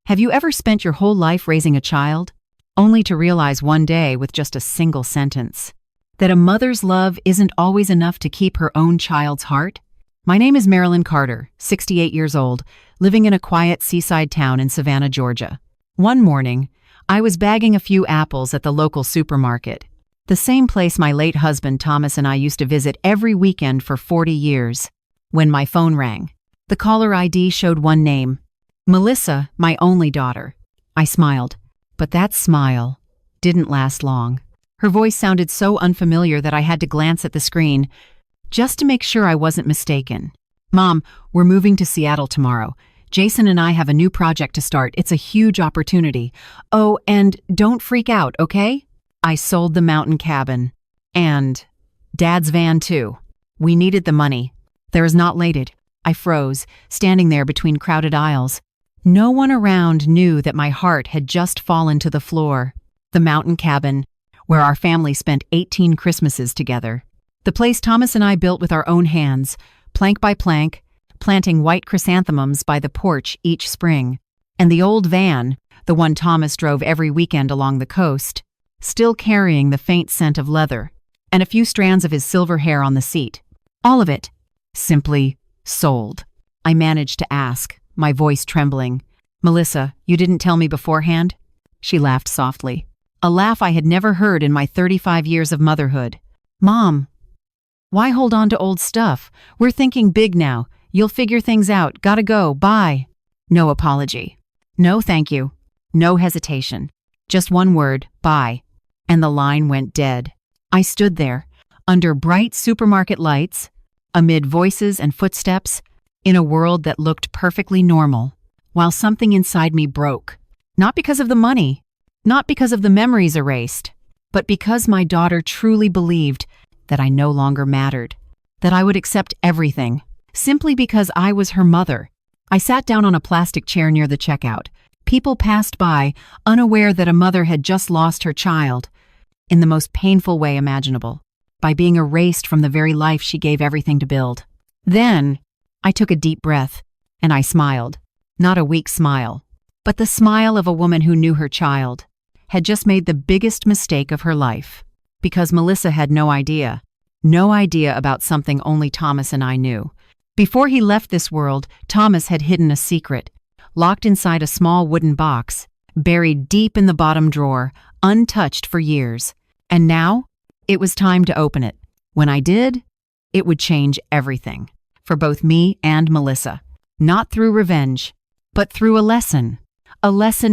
Have you ever spent your whole life raising a child, only to realize one day with just a single sentence that a mother's love isn't always enough to keep her own child's heart? My name is Marilyn Carter, 68 years old, living in a quiet seaside town in Savannah, Georgia. One morning, I was bagging a few apples at the local supermarket, the same place my late husband Thomas and I used to visit every weekend for 40 years, when my phone rang. The caller ID showed one name, Melissa, my only daughter. I smiled, but that smile didn't last long. Her voice sounded so unfamiliar that I had to glance at the screen just to make sure I wasn't mistaken. Mom, we're moving to Seattle tomorrow. Jason and I have a new project to start. It's a huge opportunity. Oh, and don't freak out, okay? I sold the mountain cabin. And Dad's van, too. We needed the money. There is not lated. I froze, standing there between crowded aisles. No one around knew that my heart had just fallen to the floor. The mountain cabin, where our family spent 18 Christmases together. The place Thomas and I built with our own hands, plank by plank, planting white chrysanthemums by the porch each spring. And the old van, the one Thomas drove every weekend along the coast, still carrying the faint scent of leather, and a few strands of his silver hair on the seat. All of it, simply sold. I managed to ask, my voice trembling, "Melissa, you didn't tell me beforehand?" She laughed softly, a laugh I had never heard in my 35 years of motherhood. "Mom, why hold on to old stuff? We're thinking big now. You'll figure things out. Gotta go. Bye." No apology. No thank you. No hesitation. Just one word, bye. And the line went dead. I stood there, under bright supermarket lights, amid voices and footsteps, in a world that looked perfectly normal, while something inside me broke. Not because of the money, not because of the memories erased, but because my daughter truly believed that I no longer mattered, that I would accept everything, simply because I was her mother. I sat down on a plastic chair near the checkout. People passed by, unaware that a mother had just lost her child, in the most painful way imaginable, by being erased from the very life she gave everything to build. Then, I took a deep breath, and I smiled. Not a weak smile, but the smile of a woman who knew her child had just made the biggest mistake of her life, because Melissa had no idea about something only Thomas and I knew. Before he left this world, Thomas had hidden a secret, locked inside a small wooden box, buried deep in the bottom drawer, untouched for years. And now, it was time to open it. When I did, it would change everything, for both me and Melissa. Not through revenge, but through a lesson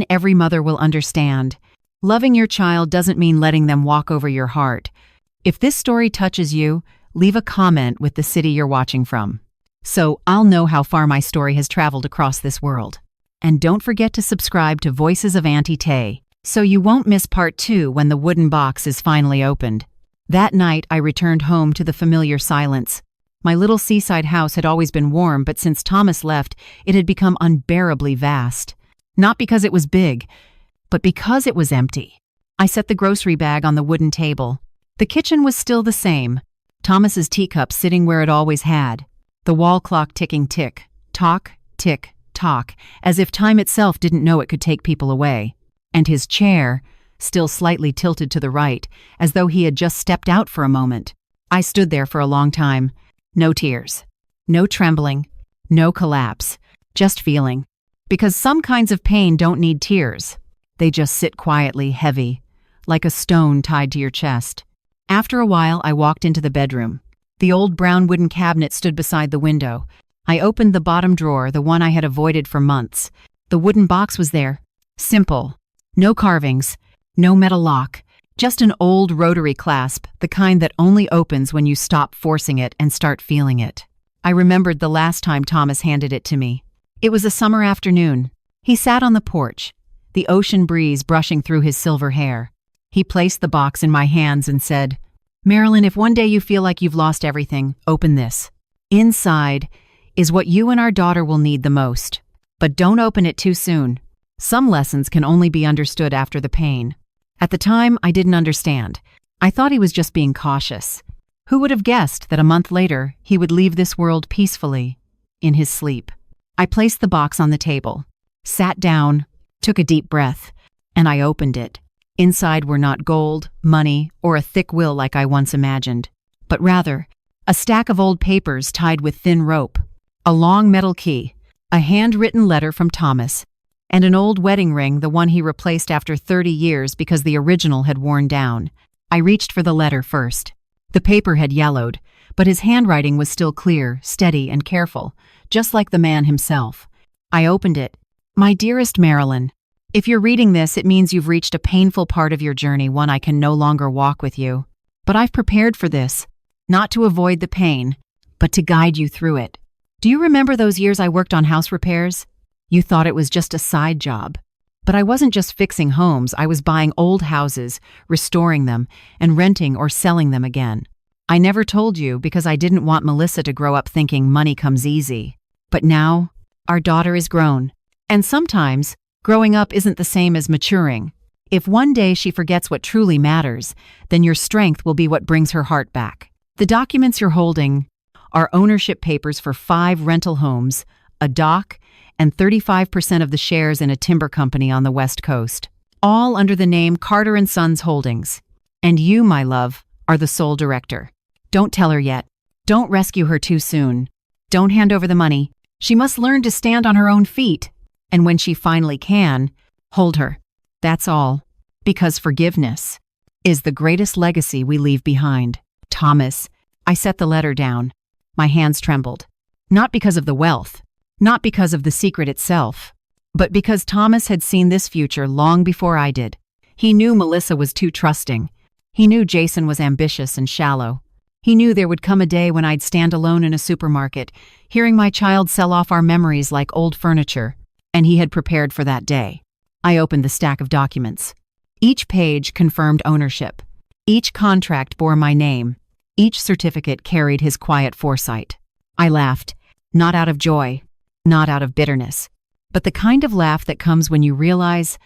every mother will understand. Loving your child doesn't mean letting them walk over your heart. If this story touches you, leave a comment with the city you're watching from, so I'll know how far my story has traveled across this world. And don't forget to subscribe to Voices of Auntie Tay, so you won't miss part 2 when the wooden box is finally opened. That night, I returned home to the familiar silence. My little seaside house had always been warm, but since Thomas left, it had become unbearably vast. Not because it was big, but because it was empty. I set the grocery bag on the wooden table. The kitchen was still the same, Thomas's teacup sitting where it always had, the wall clock ticking tick, tock, tick, tock, as if time itself didn't know it could take people away. And his chair, still slightly tilted to the right, as though he had just stepped out for a moment. I stood there for a long time. No tears, no trembling, no collapse, just feeling. Because some kinds of pain don't need tears. They just sit quietly, heavy, like a stone tied to your chest. After a while, I walked into the bedroom. The old brown wooden cabinet stood beside the window. I opened the bottom drawer, the one I had avoided for months. The wooden box was there. Simple. No carvings. No metal lock. Just an old rotary clasp, the kind that only opens when you stop forcing it and start feeling it. I remembered the last time Thomas handed it to me. It was a summer afternoon. He sat on the porch, the ocean breeze brushing through his silver hair. He placed the box in my hands and said, "Marilyn, if one day you feel like you've lost everything, open this. Inside is what you and our daughter will need the most. But don't open it too soon. Some lessons can only be understood after the pain." At the time, I didn't understand. I thought he was just being cautious. Who would have guessed that a month later, he would leave this world peacefully, in his sleep? I placed the box on the table, sat down, took a deep breath, and I opened it. Inside were not gold, money, or a thick will like I once imagined, but rather a stack of old papers tied with thin rope, a long metal key, a handwritten letter from Thomas, and an old wedding ring, the one he replaced after 30 years because the original had worn down. I reached for the letter first. The paper had yellowed, but his handwriting was still clear, steady, and careful, just like the man himself. I opened it. My dearest Marilyn, if you're reading this, it means you've reached a painful part of your journey, one I can no longer walk with you. But I've prepared for this, not to avoid the pain, but to guide you through it. Do you remember those years I worked on house repairs? You thought it was just a side job. But I wasn't just fixing homes, I was buying old houses, restoring them, and renting or selling them again. I never told you because I didn't want Melissa to grow up thinking money comes easy. But now, our daughter is grown. And sometimes, growing up isn't the same as maturing. If one day she forgets what truly matters, then your strength will be what brings her heart back. The documents you're holding are ownership papers for 5 rental homes, a dock, and 35% of the shares in a timber company on the West Coast, all under the name Carter & Sons Holdings. And you, my love, are the sole director. Don't tell her yet. Don't rescue her too soon. Don't hand over the money. She must learn to stand on her own feet. And when she finally can, hold her. That's all. Because forgiveness is the greatest legacy we leave behind. Thomas, I set the letter down. My hands trembled. Not because of the wealth, not because of the secret itself, but because Thomas had seen this future long before I did. He knew Melissa was too trusting. He knew Jason was ambitious and shallow. He knew there would come a day when I'd stand alone in a supermarket, hearing my child sell off our memories like old furniture. And he had prepared for that day. I opened the stack of documents. Each page confirmed ownership. Each contract bore my name. Each certificate carried his quiet foresight. I laughed, not out of joy, not out of bitterness, but the kind of laugh that comes when you realize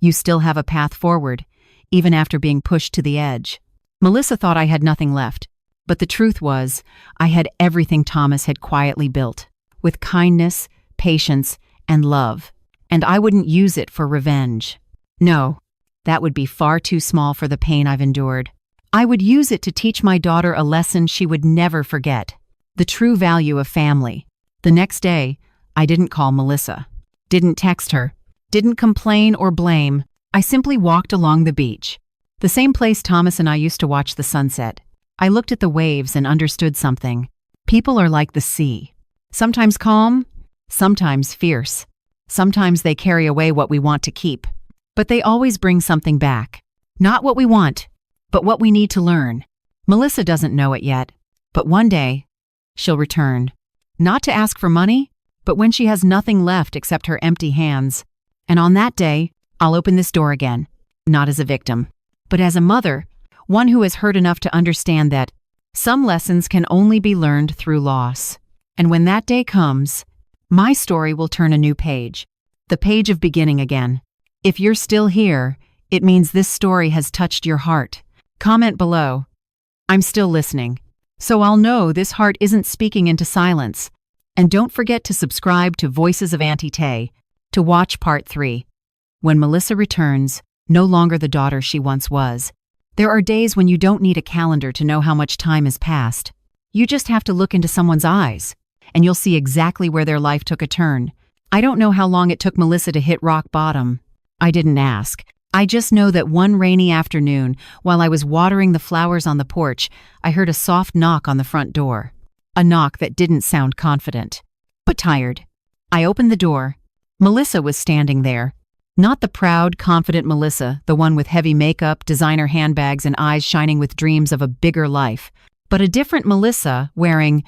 you still have a path forward, even after being pushed to the edge. Melissa thought I had nothing left, but the truth was I had everything Thomas had quietly built, with kindness, patience, and love, and I wouldn't use it for revenge. No, that would be far too small for the pain I've endured. I would use it to teach my daughter a lesson she would never forget, the true value of family. The next day, I didn't call Melissa, didn't text her, didn't complain or blame. I simply walked along the beach, the same place Thomas and I used to watch the sunset. I looked at the waves and understood something. People are like the sea, sometimes calm, sometimes fierce. Sometimes they carry away what we want to keep, but they always bring something back. Not what we want, but what we need to learn. Melissa doesn't know it yet, but one day, she'll return. Not to ask for money, but when she has nothing left except her empty hands. And on that day, I'll open this door again, not as a victim, but as a mother, one who has heard enough to understand that some lessons can only be learned through loss. And when that day comes, my story will turn a new page, the page of beginning again. If you're still here, it means this story has touched your heart. Comment below. I'm still listening, so I'll know this heart isn't speaking into silence. And don't forget to subscribe to Voices of Auntie Tay to watch part 3. When Melissa returns, no longer the daughter she once was. There are days when you don't need a calendar to know how much time has passed. You just have to look into someone's eyes, and you'll see exactly where their life took a turn. I don't know how long it took Melissa to hit rock bottom. I didn't ask. I just know that one rainy afternoon, while I was watering the flowers on the porch, I heard a soft knock on the front door. A knock that didn't sound confident, but tired. I opened the door. Melissa was standing there. Not the proud, confident Melissa, the one with heavy makeup, designer handbags, and eyes shining with dreams of a bigger life, but a different Melissa wearing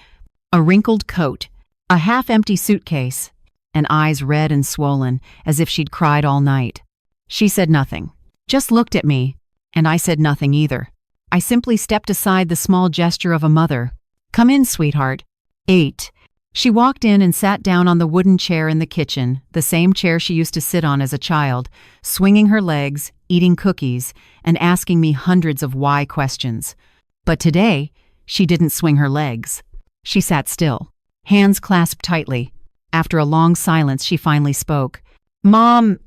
a wrinkled coat, a half-empty suitcase, and eyes red and swollen, as if she'd cried all night. She said nothing, just looked at me, and I said nothing either. I simply stepped aside, the small gesture of a mother. "Come in, sweetheart." 8. She walked in and sat down on the wooden chair in the kitchen, the same chair she used to sit on as a child, swinging her legs, eating cookies, and asking me hundreds of why questions. But today, she didn't swing her legs. She sat still, hands clasped tightly. After a long silence, she finally spoke. "Mom,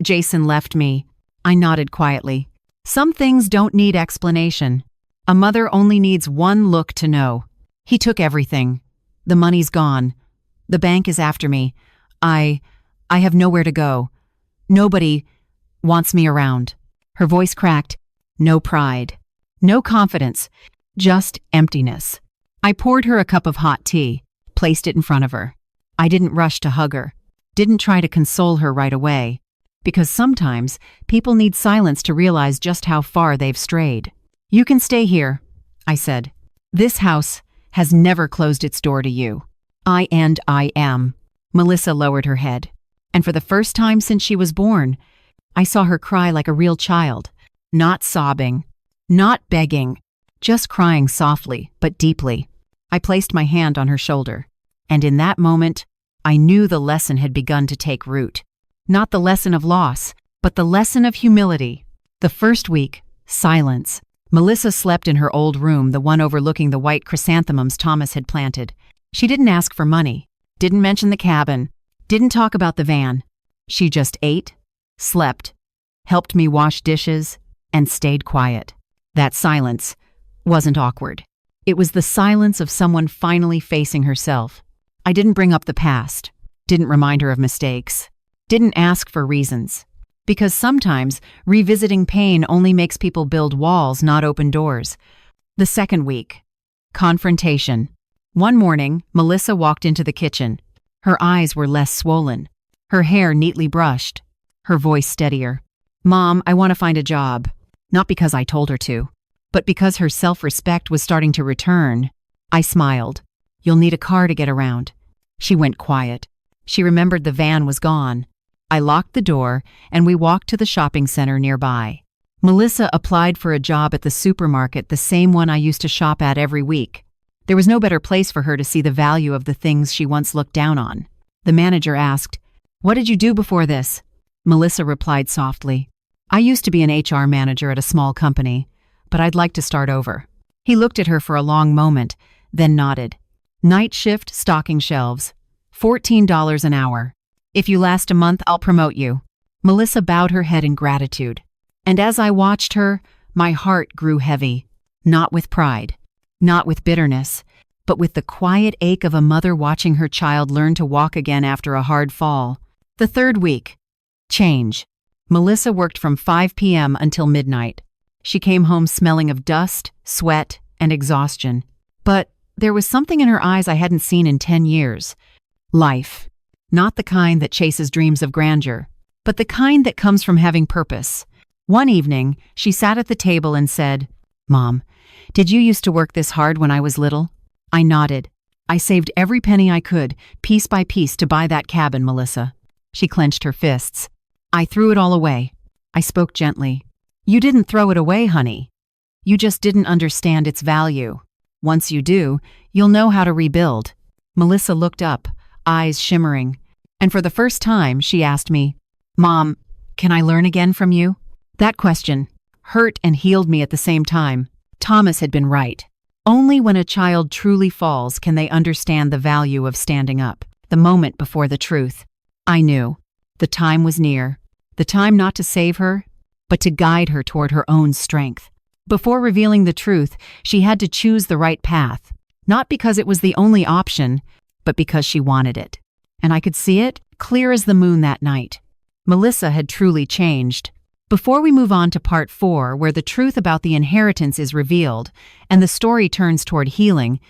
Jason left me. I nodded quietly. Some things don't need explanation. A mother only needs one look to know. He took everything. The money's gone. The bank is after me. I have nowhere to go. Nobody wants me around. Her voice cracked. No pride. No confidence. Just emptiness. I poured her a cup of hot tea, placed it in front of her. I didn't rush to hug her. Didn't try to console her right away. Because sometimes people need silence to realize just how far they've strayed. You can stay here, I said. This house has never closed its door to you. I am. Melissa lowered her head. And for the first time since she was born, I saw her cry like a real child. Not sobbing. Not begging. Just crying softly, but deeply. I placed my hand on her shoulder. And in that moment, I knew the lesson had begun to take root. Not the lesson of loss, but the lesson of humility. The first week, silence. Melissa slept in her old room, the one overlooking the white chrysanthemums Thomas had planted. She didn't ask for money, didn't mention the cabin, didn't talk about the van. She just ate, slept, helped me wash dishes, and stayed quiet. That silence wasn't awkward. It was the silence of someone finally facing herself. I didn't bring up the past, didn't remind her of mistakes, didn't ask for reasons. Because sometimes revisiting pain only makes people build walls, not open doors. The second week. Confrontation. One morning, Melissa walked into the kitchen. Her eyes were less swollen, her hair neatly brushed, her voice steadier. Mom, I want to find a job. Not because I told her to, but because her self-respect was starting to return. I smiled. You'll need a car to get around. She went quiet. She remembered the van was gone. I locked the door, and we walked to the shopping center nearby. Melissa applied for a job at the supermarket, the same one I used to shop at every week. There was no better place for her to see the value of the things she once looked down on. The manager asked, "What did you do before this?" Melissa replied softly, "I used to be an HR manager at a small company, but I'd like to start over." He looked at her for a long moment, then nodded. Night shift, stocking shelves. $14 an hour. If you last a month, I'll promote you. Melissa bowed her head in gratitude. And as I watched her, my heart grew heavy. Not with pride, not with bitterness, but with the quiet ache of a mother watching her child learn to walk again after a hard fall. The third week. Change. Melissa worked from 5 p.m. until midnight. She came home smelling of dust, sweat, and exhaustion. But there was something in her eyes I hadn't seen in 10 years. Life. Not the kind that chases dreams of grandeur, but the kind that comes from having purpose. One evening, she sat at the table and said, "Mom, did you used to work this hard when I was little?" I nodded. "I saved every penny I could, piece by piece, to buy that cabin, Melissa." She clenched her fists. "I threw it all away." I spoke gently. "You didn't throw it away, honey. You just didn't understand its value. Once you do, you'll know how to rebuild." Melissa looked up, eyes shimmering. And for the first time, she asked me, "Mom, can I learn again from you?" That question hurt and healed me at the same time. Thomas had been right. Only when a child truly falls can they understand the value of standing up, the moment before the truth. I knew. The time was near. The time not to save her, but to guide her toward her own strength. Before revealing the truth, she had to choose the right path. Not because it was the only option, but because she wanted it. And I could see it, clear as the moon that night. Melissa had truly changed. Before we move on to part 4, where the truth about the inheritance is revealed and the story turns toward healing,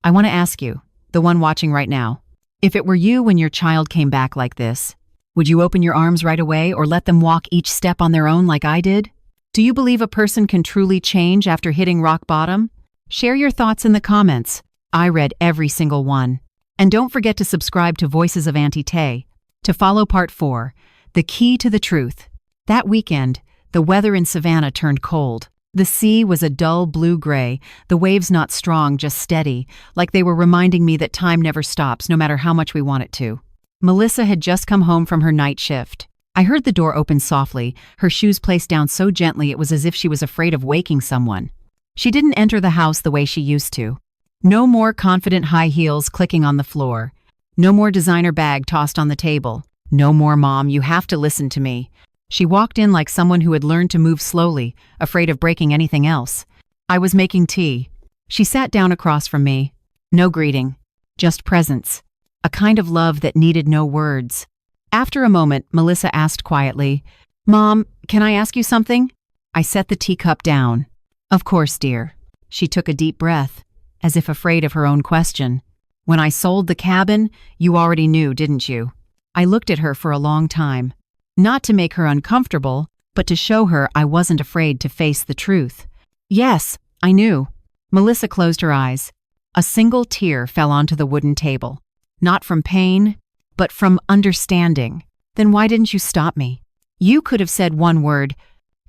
I want to ask you, the one watching right now, if it were you when your child came back like this, would you open your arms right away or let them walk each step on their own like I did? Do you believe a person can truly change after hitting rock bottom? Share your thoughts in the comments. I read every single one. And don't forget to subscribe to Voices of Auntie Tay to follow part 4, The Key to the Truth. That weekend, the weather in Savannah turned cold. The sea was a dull blue-gray, the waves not strong, just steady, like they were reminding me that time never stops, no matter how much we want it to. Melissa had just come home from her night shift. I heard the door open softly, her shoes placed down so gently it was as if she was afraid of waking someone. She didn't enter the house the way she used to. No more confident high heels clicking on the floor. No more designer bag tossed on the table. No more, "Mom, you have to listen to me." She walked in like someone who had learned to move slowly, afraid of breaking anything else. I was making tea. She sat down across from me. No greeting, just presence. A kind of love that needed no words. After a moment, Melissa asked quietly, "Mom, can I ask you something?" I set the teacup down. "Of course, dear." She took a deep breath, as if afraid of her own question. "When I sold the cabin, you already knew, didn't you?" I looked at her for a long time. Not to make her uncomfortable, but to show her I wasn't afraid to face the truth. "Yes, I knew." Melissa closed her eyes. A single tear fell onto the wooden table. Not from pain, but from understanding. "Then why didn't you stop me? You could have said one word,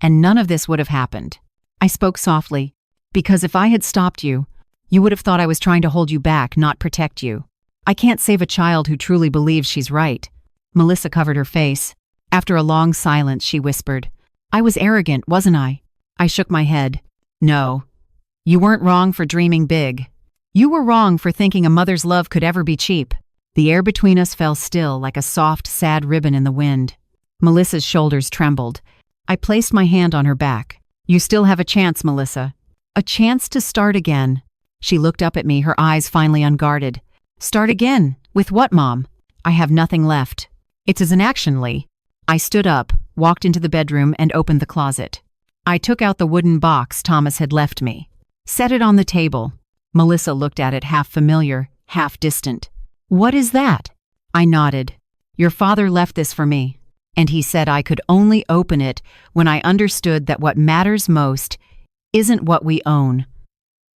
and none of this would have happened." I spoke softly, "Because if I had stopped you, you would have thought I was trying to hold you back, not protect you. I can't save a child who truly believes she's right." Melissa covered her face. After a long silence, she whispered, "I was arrogant, wasn't I?" I shook my head. "No. You weren't wrong for dreaming big. You were wrong for thinking a mother's love could ever be cheap." The air between us fell still like a soft, sad ribbon in the wind. Melissa's shoulders trembled. I placed my hand on her back. "You still have a chance, Melissa. A chance to start again." She looked up at me, her eyes finally unguarded. "Start again? With what, Mom?" "I have nothing left." "It's as an action, Lee." I stood up, walked into the bedroom, and opened the closet. I took out the wooden box Thomas had left me. Set it on the table. Melissa looked at it, half familiar, half distant. "What is that?" I nodded. "Your father left this for me, and he said I could only open it when I understood that what matters most isn't what we own,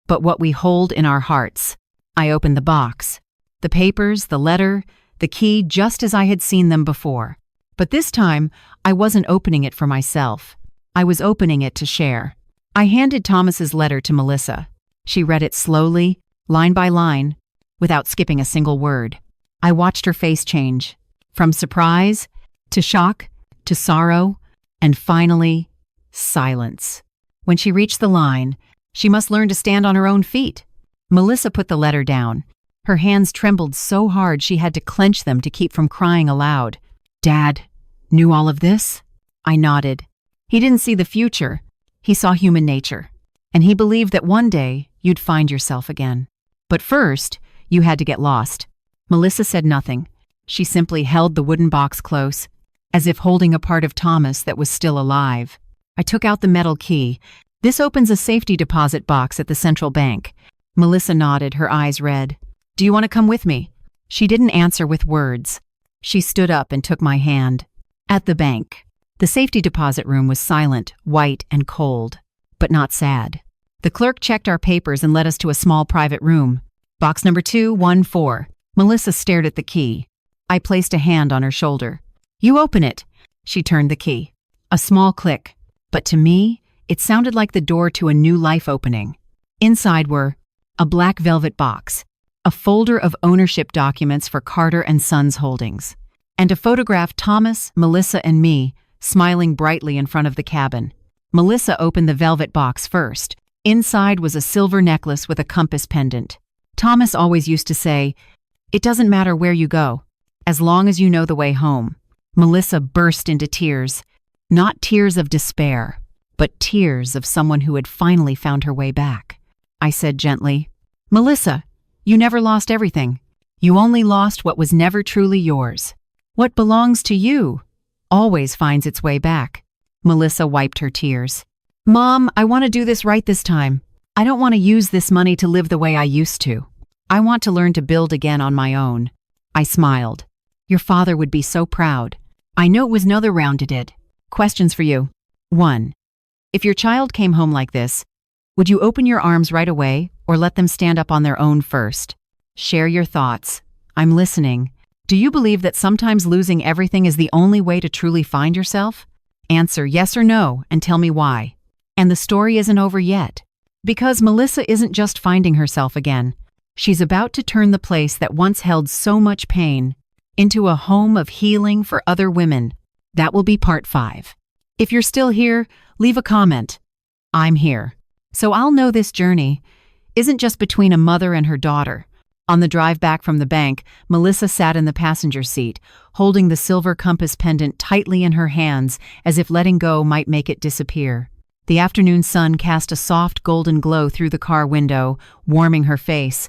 but what we hold in our hearts." I opened the box. The papers, the letter, the key, just as I had seen them before. But this time, I wasn't opening it for myself. I was opening it to share. I handed Thomas's letter to Melissa. She read it slowly, line by line, without skipping a single word. I watched her face change, from surprise to shock to sorrow, and finally, silence. When she reached the line, "She must learn to stand on her own feet," Melissa put the letter down. Her hands trembled so hard she had to clench them to keep from crying aloud. "Dad knew all of this?" I nodded. "He didn't see the future. He saw human nature. And he believed that one day you'd find yourself again. But first, you had to get lost." Melissa said nothing. She simply held the wooden box close, as if holding a part of Thomas that was still alive. I took out the metal key. "This opens a safety deposit box at the central bank." Melissa nodded, her eyes red. "Do you want to come with me?" She didn't answer with words. She stood up and took my hand. At the bank, the safety deposit room was silent, white, and cold, but not sad. The clerk checked our papers and led us to a small private room. "Box number 214. Melissa stared at the key. I placed a hand on her shoulder. "You open it." She turned the key. A small click, but to me, it sounded like the door to a new life opening. Inside were a black velvet box, a folder of ownership documents for Carter and Sons Holdings, and a photograph Thomas, Melissa, and me smiling brightly in front of the cabin. Melissa opened the velvet box first. Inside was a silver necklace with a compass pendant. Thomas always used to say, "It doesn't matter where you go, as long as you know the way home." Melissa burst into tears, not tears of despair, but tears of someone who had finally found her way back. I said gently, "Melissa, you never lost everything. You only lost what was never truly yours. What belongs to you always finds its way back." Melissa wiped her tears. "Mom, I want to do this right this time. I don't want to use this money to live the way I used to. I want to learn to build again on my own." I smiled. "Your father would be so proud." I know it was another round it did. Questions for you. 1. If your child came home like this, would you open your arms right away or let them stand up on their own first? Share your thoughts. I'm listening. Do you believe that sometimes losing everything is the only way to truly find yourself? Answer yes or no and tell me why. And the story isn't over yet. Because Melissa isn't just finding herself again. She's about to turn the place that once held so much pain into a home of healing for other women. That will be part 5. If you're still here, leave a comment. I'm here. So I'll know this journey isn't just between a mother and her daughter, On the drive back from the bank, Melissa sat in the passenger seat, holding the silver compass pendant tightly in her hands as if letting go might make it disappear. The afternoon sun cast a soft golden glow through the car window, warming her face.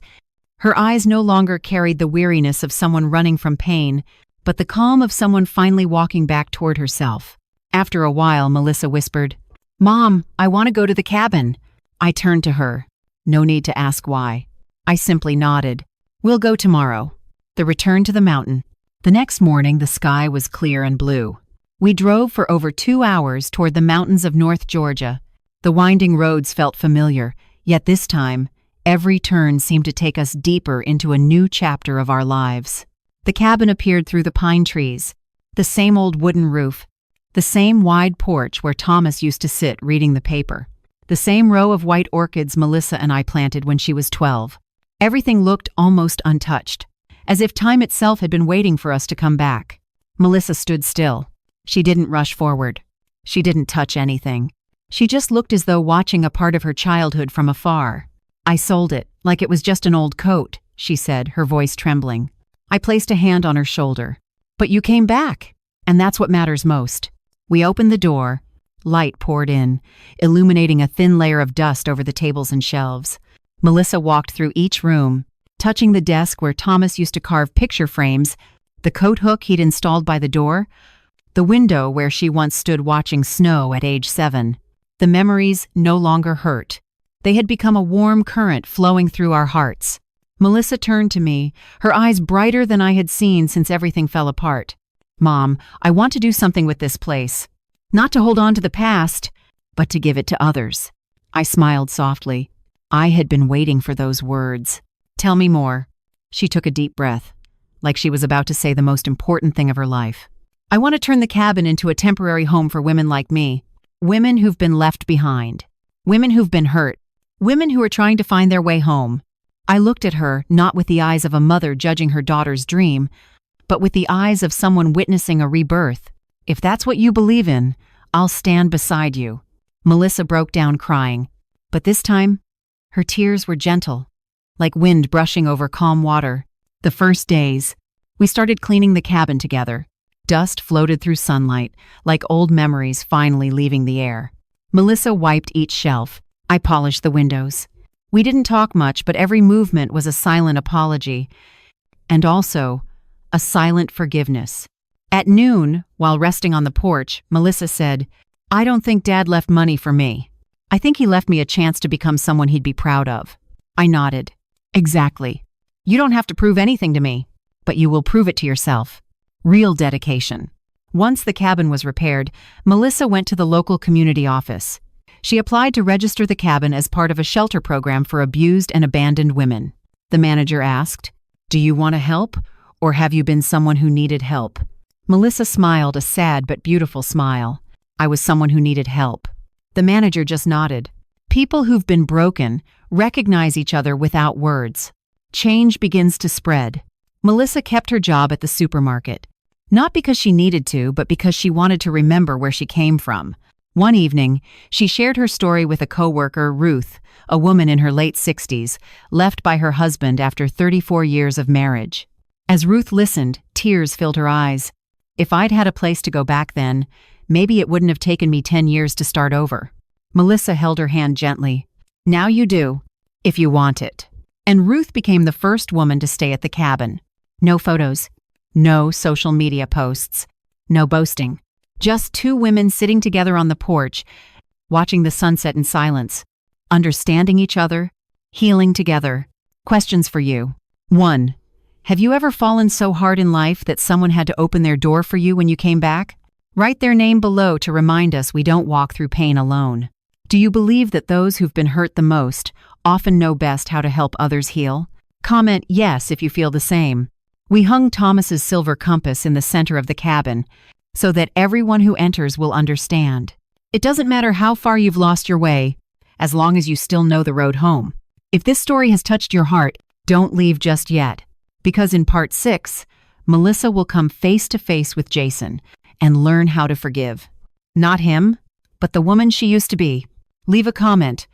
Her eyes no longer carried the weariness of someone running from pain, but the calm of someone finally walking back toward herself. After a while, Melissa whispered, "Mom, I want to go to the cabin." I turned to her. No need to ask why. I simply nodded. "We'll go tomorrow." The return to the mountain. The next morning, the sky was clear and blue. We drove for over 2 hours toward the mountains of North Georgia. The winding roads felt familiar, yet this time, every turn seemed to take us deeper into a new chapter of our lives. The cabin appeared through the pine trees, the same old wooden roof, the same wide porch where Thomas used to sit reading the paper, the same row of white orchids Melissa and I planted when she was 12. Everything looked almost untouched, as if time itself had been waiting for us to come back. Melissa stood still. She didn't rush forward. She didn't touch anything. She just looked as though watching a part of her childhood from afar. "I sold it, like it was just an old coat," she said, her voice trembling. I placed a hand on her shoulder. "But you came back, and that's what matters most." We opened the door. Light poured in, illuminating a thin layer of dust over the tables and shelves. Melissa walked through each room, touching the desk where Thomas used to carve picture frames, the coat hook he'd installed by the door, the window where she once stood watching snow at age 7. The memories no longer hurt. They had become a warm current flowing through our hearts. Melissa turned to me, her eyes brighter than I had seen since everything fell apart. "Mom, I want to do something with this place. Not to hold on to the past, but to give it to others." I smiled softly. I had been waiting for those words. "Tell me more." She took a deep breath, like she was about to say the most important thing of her life. "I want to turn the cabin into a temporary home for women like me. Women who've been left behind. Women who've been hurt. Women who are trying to find their way home." I looked at her, not with the eyes of a mother judging her daughter's dream, but with the eyes of someone witnessing a rebirth. "If that's what you believe in, I'll stand beside you." Melissa broke down crying, but this time, her tears were gentle, like wind brushing over calm water. The first days, we started cleaning the cabin together. Dust floated through sunlight, like old memories finally leaving the air. Melissa wiped each shelf. I polished the windows. We didn't talk much, but every movement was a silent apology, and also a silent forgiveness. At noon, while resting on the porch, Melissa said, "I don't think Dad left money for me. I think he left me a chance to become someone he'd be proud of." I nodded. "Exactly. You don't have to prove anything to me, but you will prove it to yourself." Real dedication. Once the cabin was repaired, Melissa went to the local community office. She applied to register the cabin as part of a shelter program for abused and abandoned women. The manager asked, "Do you want to help, or have you been someone who needed help?" Melissa smiled, a sad but beautiful smile. "I was someone who needed help." The manager just nodded. People who've been broken recognize each other without words. Change begins to spread. Melissa kept her job at the supermarket. Not because she needed to, but because she wanted to remember where she came from. One evening, she shared her story with a coworker, Ruth, a woman in her late 60s, left by her husband after 34 years of marriage. As Ruth listened, tears filled her eyes. "If I'd had a place to go back then, maybe it wouldn't have taken me 10 years to start over." Melissa held her hand gently. "Now you do, if you want it." And Ruth became the first woman to stay at the cabin. No photos, no social media posts, no boasting. Just 2 women sitting together on the porch, watching the sunset in silence, understanding each other, healing together. Questions for you. 1. Have you ever fallen so hard in life that someone had to open their door for you when you came back? Write their name below to remind us we don't walk through pain alone. Do you believe that those who've been hurt the most often know best how to help others heal? Comment yes if you feel the same. We hung Thomas's silver compass in the center of the cabin, so that everyone who enters will understand. It doesn't matter how far you've lost your way, as long as you still know the road home. If this story has touched your heart, don't leave just yet, because in part 6, Melissa will come face to face with Jason and learn how to forgive. Not him, but the woman she used to be. Leave a comment.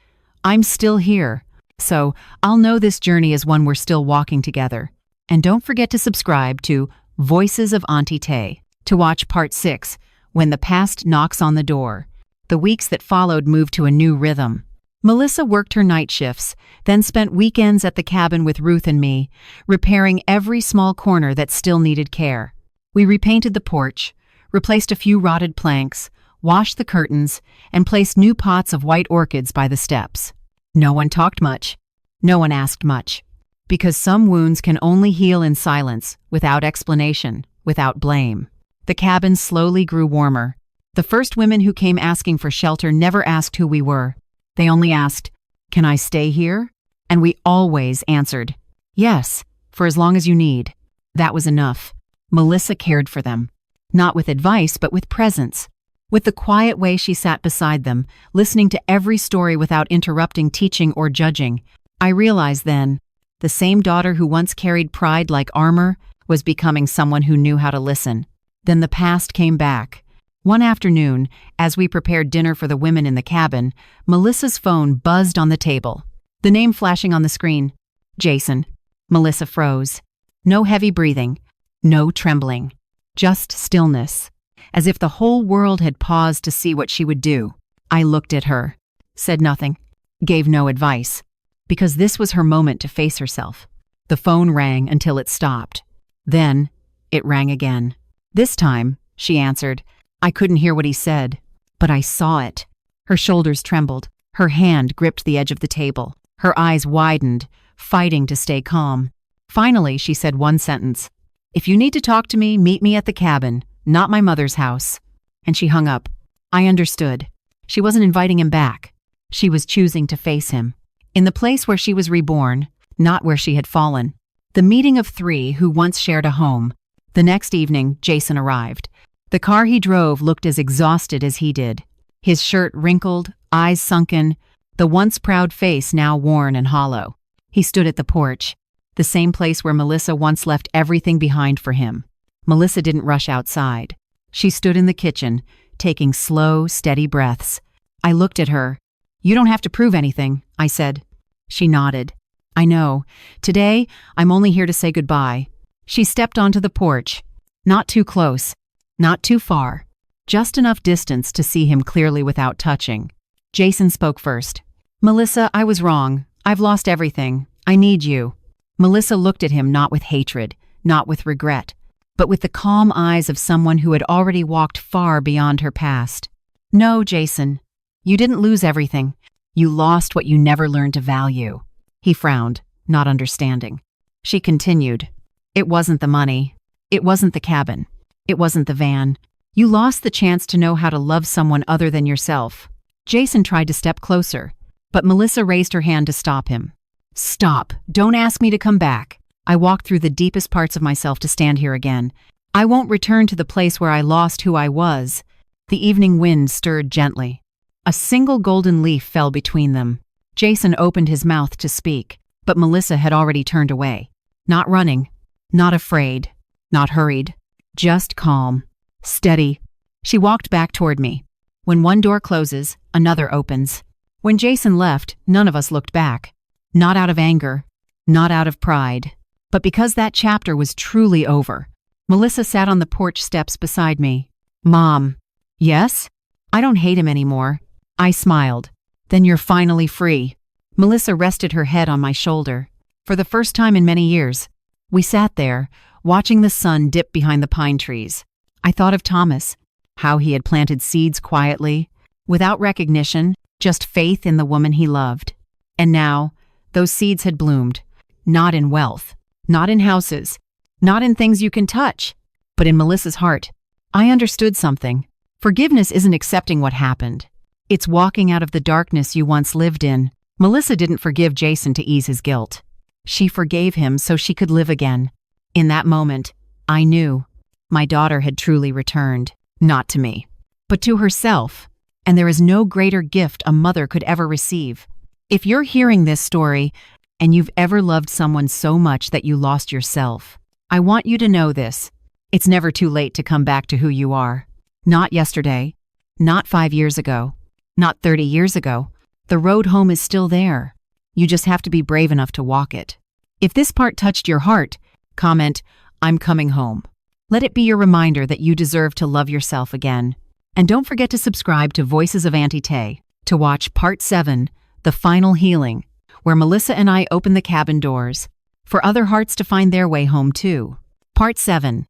I'm still here. So I'll know this journey is one we're still walking together. And don't forget to subscribe to Voices of Auntie Tay to watch part 6, When the Past Knocks on the Door. The weeks that followed moved to a new rhythm. Melissa worked her night shifts, then spent weekends at the cabin with Ruth and me, repairing every small corner that still needed care. We repainted the porch, replaced a few rotted planks, washed the curtains, and placed new pots of white orchids by the steps. No one talked much. No one asked much. Because some wounds can only heal in silence, without explanation, without blame. The cabin slowly grew warmer. The first women who came asking for shelter never asked who we were. They only asked, "Can I stay here?" And we always answered, "Yes, for as long as you need." That was enough. Melissa cared for them. Not with advice, but with presence. With the quiet way she sat beside them, listening to every story without interrupting, teaching, or judging. I realized then, the same daughter who once carried pride like armor was becoming someone who knew how to listen. Then the past came back. One afternoon, as we prepared dinner for the women in the cabin, Melissa's phone buzzed on the table. The name flashing on the screen, Jason. Melissa froze. No heavy breathing. No trembling. Just stillness. As if the whole world had paused to see what she would do. I looked at her. Said nothing. Gave no advice. Because this was her moment to face herself. The phone rang until it stopped. Then, it rang again. This time, she answered. I couldn't hear what he said, but I saw it. Her shoulders trembled. Her hand gripped the edge of the table. Her eyes widened, fighting to stay calm. Finally, she said one sentence. "If you need to talk to me, meet me at the cabin, not my mother's house." And she hung up. I understood. She wasn't inviting him back. She was choosing to face him. In the place where she was reborn, not where she had fallen. The meeting of three who once shared a home. The next evening, Jason arrived. The car he drove looked as exhausted as he did. His shirt wrinkled, eyes sunken, the once proud face now worn and hollow. He stood at the porch, the same place where Melissa once left everything behind for him. Melissa didn't rush outside. She stood in the kitchen, taking slow, steady breaths. I looked at her. "You don't have to prove anything," I said. She nodded. "I know. Today, I'm only here to say goodbye." She stepped onto the porch. Not too close. Not too far. Just enough distance to see him clearly without touching. Jason spoke first. "Melissa, I was wrong. I've lost everything. I need you." Melissa looked at him not with hatred, not with regret, but with the calm eyes of someone who had already walked far beyond her past. "No, Jason. You didn't lose everything. You lost what you never learned to value." He frowned, not understanding. She continued. "It wasn't the money. It wasn't the cabin. It wasn't the van. You lost the chance to know how to love someone other than yourself." Jason tried to step closer, but Melissa raised her hand to stop him. "Stop. Don't ask me to come back. I walked through the deepest parts of myself to stand here again. I won't return to the place where I lost who I was." The evening wind stirred gently. A single golden leaf fell between them. Jason opened his mouth to speak, but Melissa had already turned away. Not running, not afraid, not hurried. Just calm, steady. She walked back toward me. When one door closes, another opens. When Jason left, none of us looked back. Not out of anger, not out of pride, but because that chapter was truly over. Melissa sat on the porch steps beside me. "Mom." "Yes?" "I don't hate him anymore." I smiled. "Then you're finally free." Melissa rested her head on my shoulder. For the first time in many years, we sat there, watching the sun dip behind the pine trees. I thought of Thomas, how he had planted seeds quietly, without recognition, just faith in the woman he loved. And now, those seeds had bloomed, not in wealth, not in houses, not in things you can touch, but in Melissa's heart. I understood something. Forgiveness isn't accepting what happened. It's walking out of the darkness you once lived in. Melissa didn't forgive Jason to ease his guilt. She forgave him so she could live again. In that moment, I knew my daughter had truly returned, not to me, but to herself, and there is no greater gift a mother could ever receive. If you're hearing this story, and you've ever loved someone so much that you lost yourself, I want you to know this. It's never too late to come back to who you are. Not yesterday, not 5 years ago, not 30 years ago. The road home is still there. You just have to be brave enough to walk it. If this part touched your heart, comment, "I'm coming home." Let it be your reminder that you deserve to love yourself again. And don't forget to subscribe to Voices of Auntie Tay to watch Part 7, The Final Healing, where Melissa and I open the cabin doors for other hearts to find their way home too. Part 7.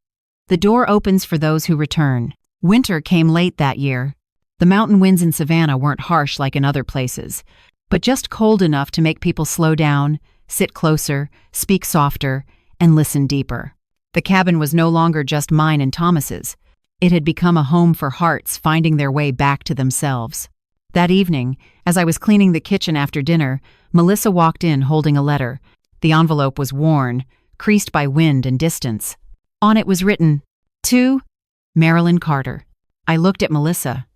The door opens for those who return. Winter came late that year. The mountain winds in Savannah weren't harsh like in other places, but just cold enough to make people slow down, sit closer, speak softer, and listen deeper. The cabin was no longer just mine and Thomas's. It had become a home for hearts finding their way back to themselves. That evening, as I was cleaning the kitchen after dinner, Melissa walked in holding a letter. The envelope was worn, creased by wind and distance. On it was written, "To Marilyn Carter." I looked at Melissa.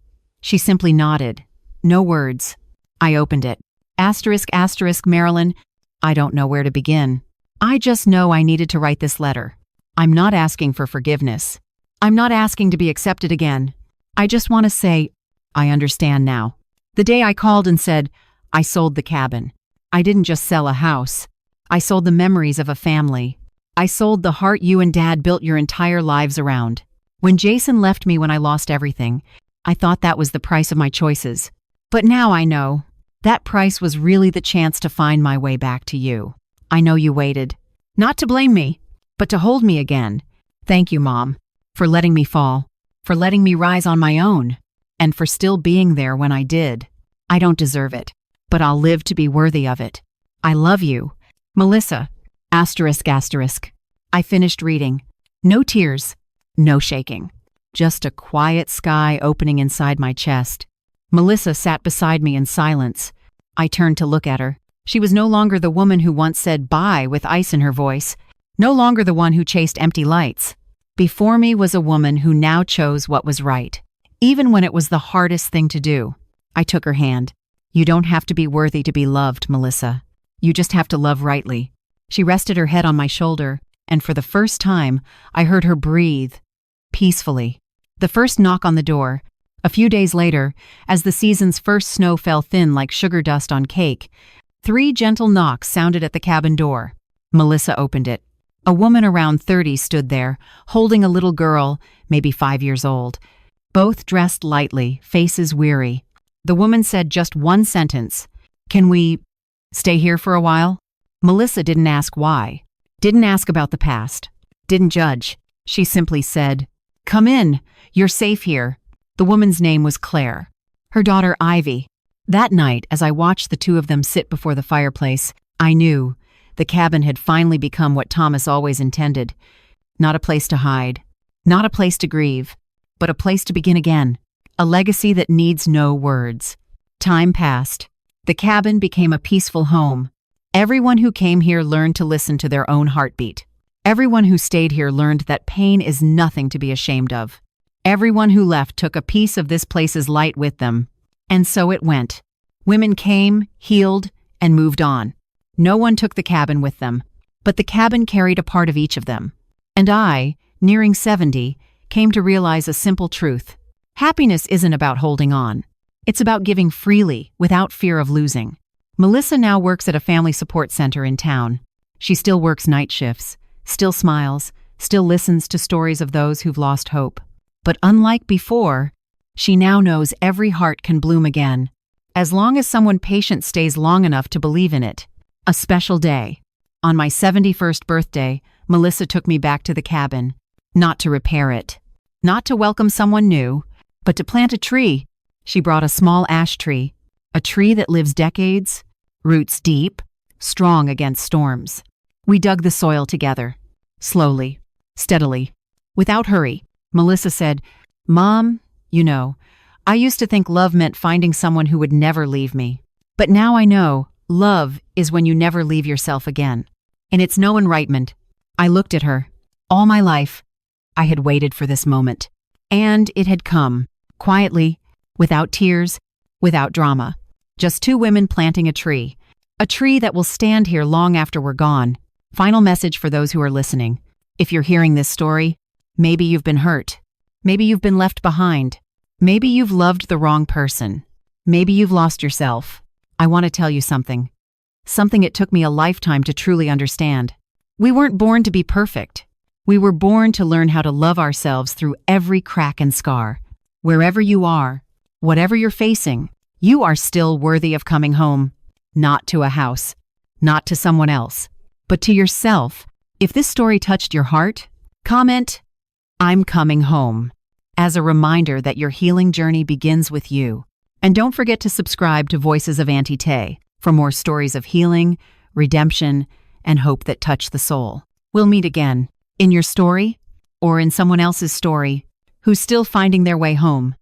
She simply nodded. No words. I opened it. ***, Marilyn. I don't know where to begin. I just know I needed to write this letter. I'm not asking for forgiveness. I'm not asking to be accepted again. I just want to say, I understand now. The day I called and said, I sold the cabin. I didn't just sell a house. I sold the memories of a family. I sold the heart you and Dad built your entire lives around. When Jason left me when I lost everything, I thought that was the price of my choices. But now I know. That price was really the chance to find my way back to you. I know you waited. Not to blame me, but to hold me again. Thank you, Mom, for letting me fall, for letting me rise on my own, and for still being there when I did. I don't deserve it, but I'll live to be worthy of it. I love you. Melissa. ***. I finished reading. No tears, no shaking. Just a quiet sky opening inside my chest. Melissa sat beside me in silence. I turned to look at her. She was no longer the woman who once said bye with ice in her voice, no longer the one who chased empty lights. Before me was a woman who now chose what was right, even when it was the hardest thing to do. I took her hand. You don't have to be worthy to be loved, Melissa. You just have to love rightly. She rested her head on my shoulder, and for the first time, I heard her breathe peacefully. The first knock on the door. A few days later, as the season's first snow fell thin like sugar dust on cake, 3 gentle knocks sounded at the cabin door. Melissa opened it. A woman around 30 stood there, holding a little girl, maybe 5 years old. Both dressed lightly, faces weary. The woman said just one sentence. "Can we stay here for a while?" Melissa didn't ask why, didn't ask about the past, didn't judge. She simply said, "Come in, you're safe here." The woman's name was Claire. Her daughter Ivy. That night, as I watched the two of them sit before the fireplace, I knew the cabin had finally become what Thomas always intended. Not a place to hide, not a place to grieve, but a place to begin again. A legacy that needs no words. Time passed. The cabin became a peaceful home. Everyone who came here learned to listen to their own heartbeat. Everyone who stayed here learned that pain is nothing to be ashamed of. Everyone who left took a piece of this place's light with them. And so it went. Women came, healed, and moved on. No one took the cabin with them, but the cabin carried a part of each of them. And I, nearing 70, came to realize a simple truth. Happiness isn't about holding on. It's about giving freely, without fear of losing. Melissa now works at a family support center in town. She still works night shifts, still smiles, still listens to stories of those who've lost hope. But unlike before, she now knows every heart can bloom again, as long as someone patient stays long enough to believe in it. A special day. On my 71st birthday, Melissa took me back to the cabin, not to repair it, not to welcome someone new, but to plant a tree. She brought a small ash tree, a tree that lives decades, roots deep, strong against storms. We dug the soil together, slowly, steadily, without hurry. Melissa said, "Mom, you know, I used to think love meant finding someone who would never leave me. But now I know love is when you never leave yourself again. And it's no enrightenment." I looked at her. All my life, I had waited for this moment. And it had come, quietly, without tears, without drama. Just 2 women planting a tree that will stand here long after we're gone. Final message for those who are listening. If you're hearing this story, maybe you've been hurt. Maybe you've been left behind. Maybe you've loved the wrong person. Maybe you've lost yourself. I want to tell you something. something it took me a lifetime to truly understand. We weren't born to be perfect. We were born to learn how to love ourselves through every crack and scar. Wherever you are, whatever you're facing, you are still worthy of coming home. Not to a house, not to someone else, but to yourself. If this story touched your heart, comment, "I'm coming home," as a reminder that your healing journey begins with you. And don't forget to subscribe to Voices of Auntie Tay for more stories of healing, redemption, and hope that touch the soul. We'll meet again, in your story, or in someone else's story, who's still finding their way home.